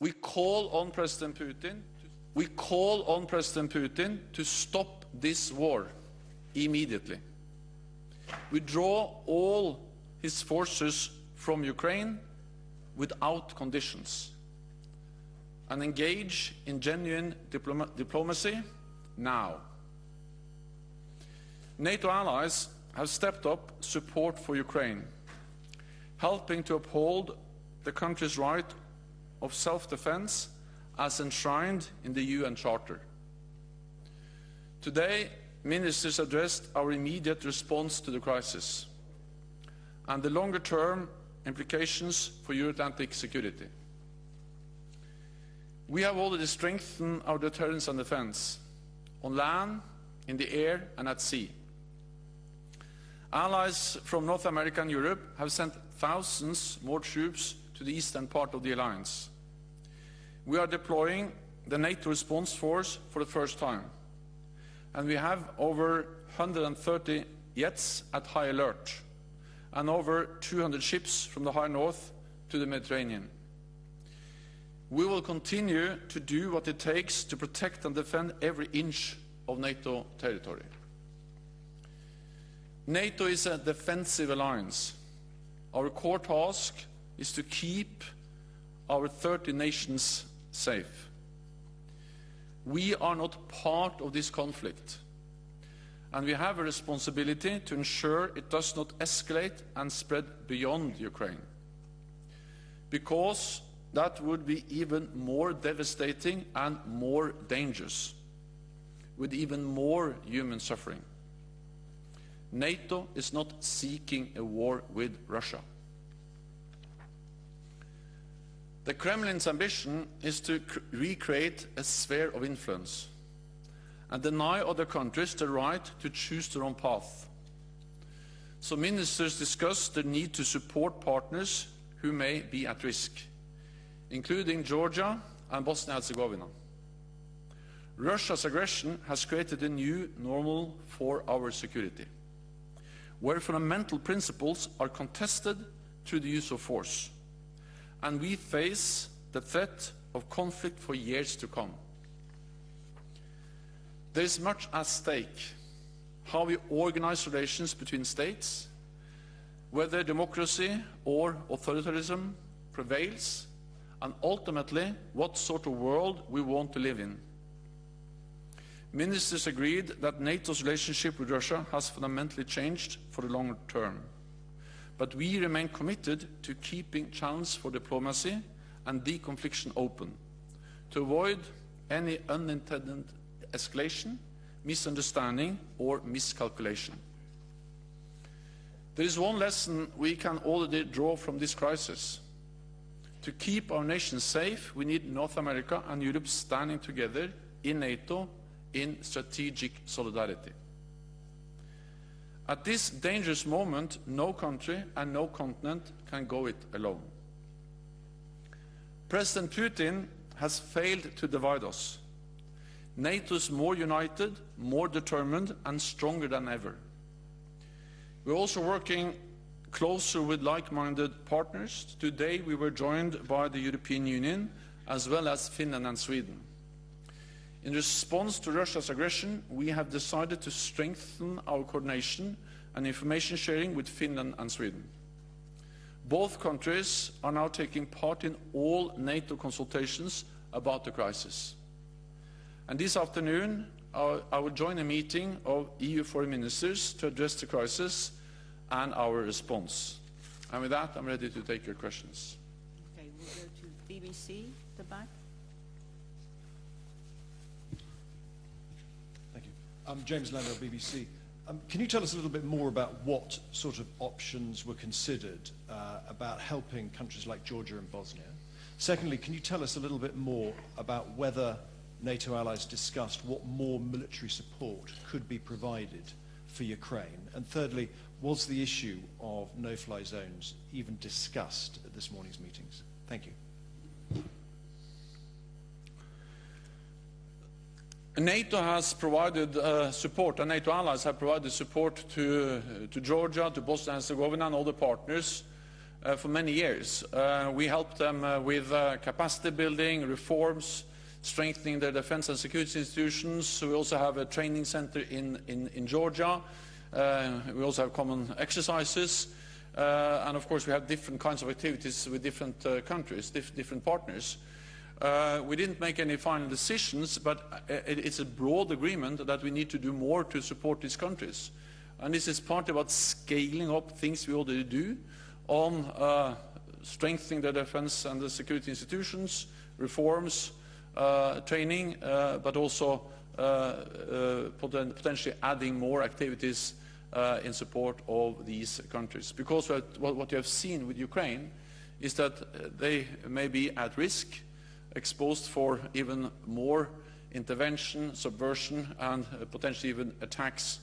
We call on President Putin to stop this war immediately. We draw all his forces from Ukraine without conditions and engage in genuine diplomacy now. NATO allies have stepped up support for Ukraine, helping to uphold the country's right of self-defense as enshrined in the UN Charter. Today, ministers addressed our immediate response to the crisis and the longer-term implications for Euro-Atlantic security. We have already strengthened our deterrence and defense on land, in the air and at sea. Allies from North America and Europe have sent thousands more troops to the eastern part of the alliance. We are deploying the NATO response force for the first time, and we have over 130 jets at high alert and over 200 ships from the high north to the Mediterranean. We will continue to do what it takes to protect and defend every inch of NATO territory. NATO is a defensive alliance. Our core task is to keep our 30 nations safe. We are not part of this conflict, and we have a responsibility to ensure it does not escalate and spread beyond Ukraine, because that would be even more devastating and more dangerous, with even more human suffering. NATO is not seeking a war with Russia. The Kremlin's ambition is to recreate a sphere of influence and deny other countries the right to choose their own path. So ministers discussed the need to support partners who may be at risk, including Georgia and Bosnia-Herzegovina. Russia's aggression has created a new normal for our security, where fundamental principles are contested through the use of force, and we face the threat of conflict for years to come. There is much at stake: how we organize relations between states, whether democracy or authoritarianism prevails, and ultimately what sort of world we want to live in. Ministers agreed that NATO's relationship with Russia has fundamentally changed for the long term, but we remain committed to keeping channels for diplomacy and deconfliction open, to avoid any unintended escalation, misunderstanding or miscalculation. There is one lesson we can already draw from this crisis. To keep our nation safe, we need North America and Europe standing together in NATO in strategic solidarity. At this dangerous moment, no country and no continent can go it alone. President Putin has failed to divide us. NATO is more united, more determined and stronger than ever. We're also working closer with like-minded partners. Today we were joined by the European Union as well as Finland and Sweden. In response to Russia's aggression, we have decided to strengthen our coordination and information sharing with Finland and Sweden. Both countries are now taking part in all NATO consultations about the crisis. And this afternoon, I will join a meeting of EU foreign ministers to address the crisis and our response. And with that, I'm ready to take your questions. Okay, we'll go to BBC, the back. Thank you. I'm James Landau, BBC. Can you tell us a little bit more about what sort of options were considered about helping countries like Georgia and Bosnia? Secondly, can you tell us a little bit more about whether NATO allies discussed what more military support could be provided for Ukraine? And thirdly, was the issue of no-fly zones even discussed at this morning's meetings? Thank you. NATO has provided support, and NATO allies have provided support to Georgia, to Bosnia and Herzegovina and other partners for many years. We helped them with capacity building, reforms, strengthening their defense and security institutions. We also have a training center in Georgia. We also have common exercises. And of course we have different kinds of activities with different countries, different partners. We didn't make any final decisions, but it's a broad agreement that we need to do more to support these countries. And this is partly about scaling up things we already do on strengthening the defense and the security institutions, reforms, training, but also potentially adding more activities in support of these countries. Because what you have seen with Ukraine is that they may be at risk, exposed for even more intervention, subversion, and potentially even attacks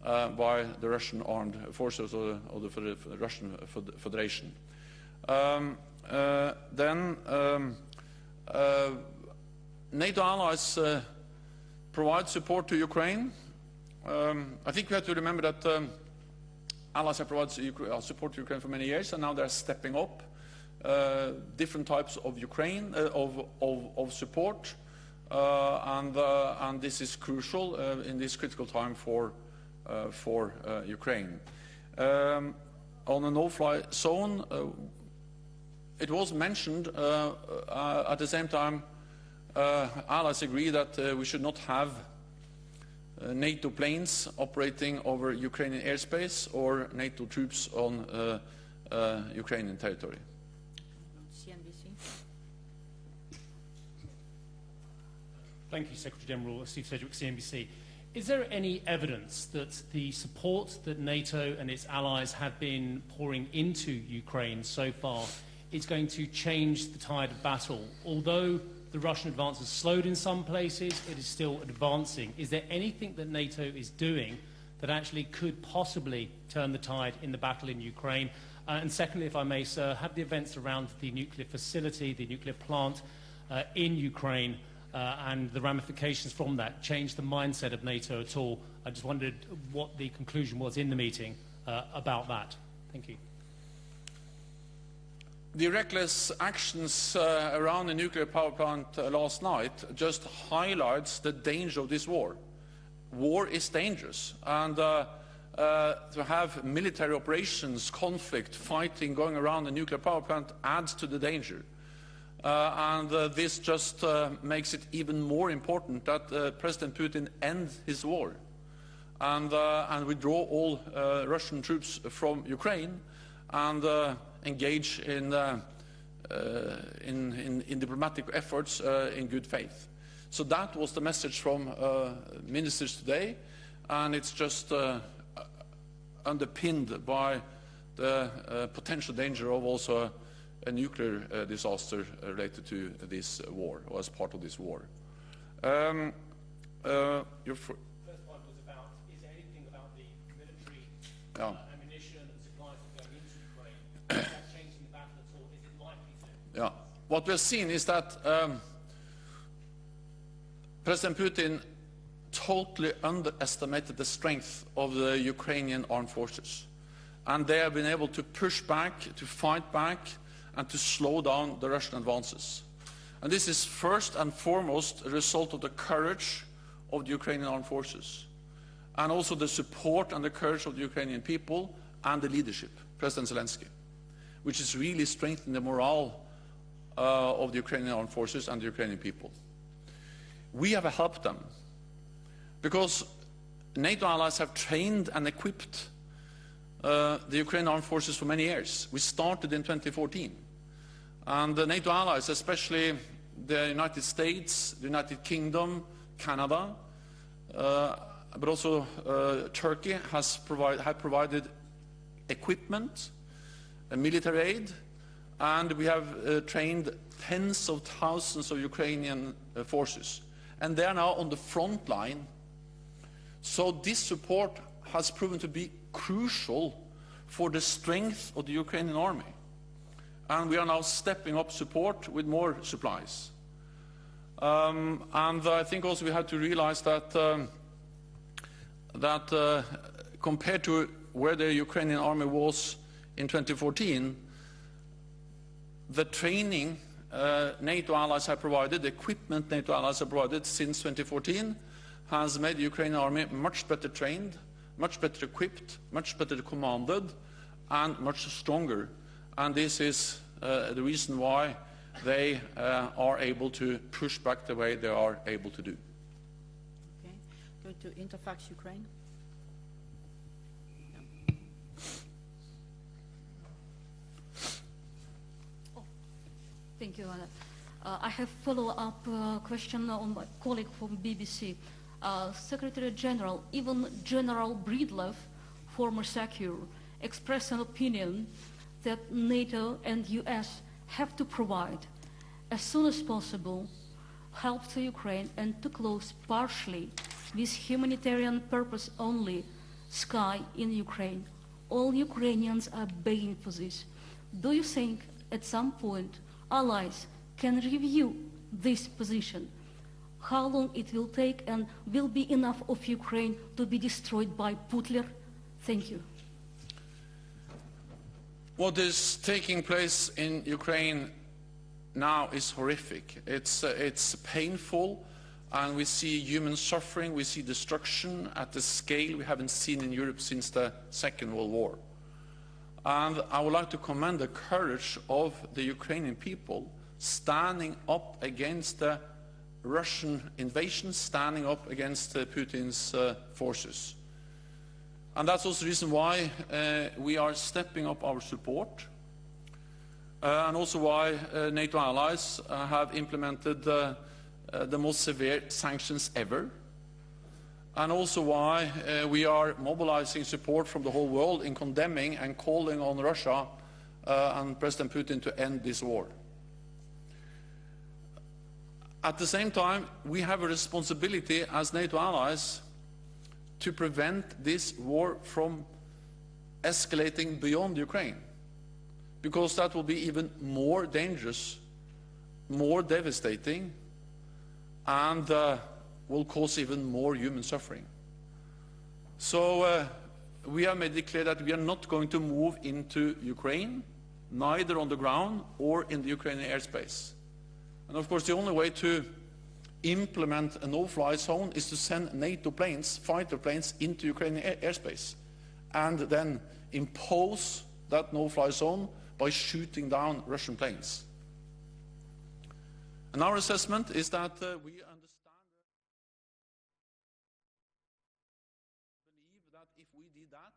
by the Russian armed forces or the Russian Federation. NATO allies provide support to Ukraine. I think we have to remember that allies have provided support to Ukraine for many years, and now they're stepping up different types of Ukraine of support, and this is crucial in this critical time for Ukraine. On a no-fly zone, it was mentioned at the same time. Allies agree that we should not have NATO planes operating over Ukrainian airspace or NATO troops on Ukrainian territory. CNBC. Thank you, Secretary General Steve Sedgwick, CNBC. Is there any evidence that the support that NATO and its allies have been pouring into Ukraine so far is going to change the tide of battle? Although the Russian advance has slowed in some places, it is still advancing. Is there anything that NATO is doing that actually could possibly turn the tide in the battle in Ukraine? And secondly, if I may, sir, have the events around the nuclear facility, the nuclear plant in Ukraine, and the ramifications from that changed the mindset of NATO at all? I just wondered what the conclusion was in the meeting about that. Thank you. The reckless actions around the nuclear power plant last night just highlights the danger of this war. War is dangerous, and to have military operations, conflict, fighting going around the nuclear power plant adds to the danger. This just makes it even more important that President Putin end his war and withdraw all Russian troops from Ukraine and engage in diplomatic efforts in good faith. So that was the message from ministers today, and it's just underpinned by the potential danger of also a nuclear disaster related to this war, or as part of this war. First point was about, is there anything about the military ammunition and supplies that are going into Ukraine? Is that changing the battle at all? Is it likely to? Yeah. What we've seen is that President Putin totally underestimated the strength of the Ukrainian armed forces. And they have been able to push back, to fight back, and to slow down the Russian advances. And this is first and foremost a result of the courage of the Ukrainian armed forces, and also the support and the courage of the Ukrainian people and the leadership, President Zelensky, which is really strengthening the morale of the Ukrainian armed forces and the Ukrainian people. We have helped them because NATO allies have trained and equipped the Ukrainian armed forces for many years. We started in 2014. And the NATO allies, especially the United States, the United Kingdom, Canada, but also Turkey have provided equipment, military aid, and we have trained tens of thousands of Ukrainian forces. And they are now on the front line. So this support has proven to be crucial for the strength of the Ukrainian army. And we are now stepping up support with more supplies. And I think also we have to realize that compared to where the Ukrainian army was in 2014, the training NATO allies have provided, the equipment NATO allies have provided since 2014 has made the Ukrainian army much better trained, much better equipped, much better commanded, and much stronger. And this is the reason why they are able to push back the way they are able to do. Okay. Go to Interfax Ukraine. Thank you, Anna. I have follow-up question on my colleague from BBC. Secretary General, even General Breedlove, former SECURE, expressed an opinion that NATO and US have to provide, as soon as possible, help to Ukraine and to close partially with humanitarian purpose only sky in Ukraine. All Ukrainians are begging for this. Do you think at some point allies can review this position? How long it will take, and will be enough of Ukraine to be destroyed by Putler? Thank you. What is taking place in Ukraine now is horrific. It's painful, and we see human suffering, we see destruction at a scale we haven't seen in Europe since the Second World War. And I would like to commend the courage of the Ukrainian people standing up against the Russian invasion, standing up against Putin's forces. And that's also the reason why we are stepping up our support, and also why NATO allies have implemented the most severe sanctions ever, and also why we are mobilizing support from the whole world in condemning and calling on Russia and President Putin to end this war. At the same time, we have a responsibility as NATO allies to prevent this war from escalating beyond Ukraine, because that will be even more dangerous, more devastating, and will cause even more human suffering. So we have made it clear that we are not going to move into Ukraine, neither on the ground or in the Ukrainian airspace. And of course, the only way to implement a no-fly zone is to send NATO planes, fighter planes, into Ukrainian airspace, and then impose that no-fly zone by shooting down Russian planes. And our assessment is that we understand, believe that if we did that,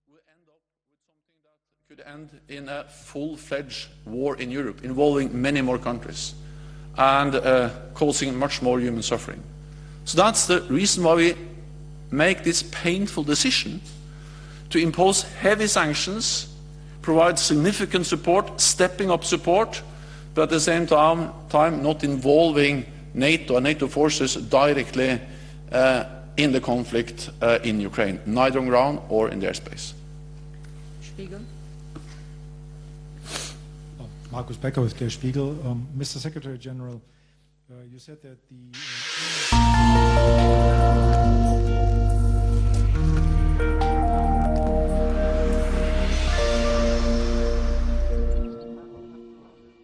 we'll end up with something that could end in a full-fledged war in Europe, involving many more countries, and causing much more human suffering. So that's the reason why we make this painful decision to impose heavy sanctions, provide significant support, stepping up support, but at the same time not involving NATO and NATO forces directly in the conflict in Ukraine, neither on ground or in the airspace. Spiegel. Markus Becker with Der Spiegel. Mr. Secretary General, you said that the